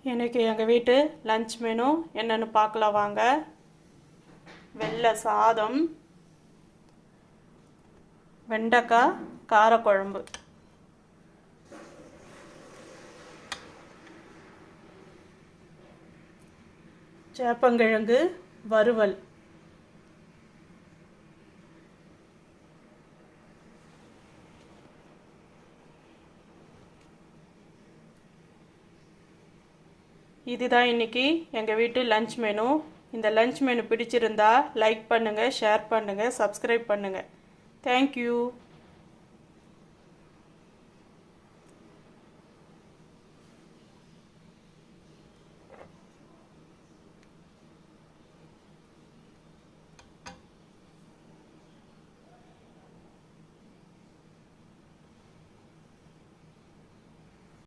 இன்றைக்கி எங்கள் வீட்டு லஞ்ச் மெனு என்னென்னு பார்க்கலாம் வாங்க. வெள்ளை சாதம், வெண்டைக்காய் காரக்குழம்பு, சேப்பங்கிழங்கு வறுவல், இதுதான் இன்றைக்கி எங்கள் வீட்டு லஞ்ச் மெனு. இந்த லஞ்ச் மெனு பிடிச்சிருந்தா லைக் பண்ணுங்கள், ஷேர் பண்ணுங்கள், சப்ஸ்கிரைப் பண்ணுங்கள். தேங்க்யூ.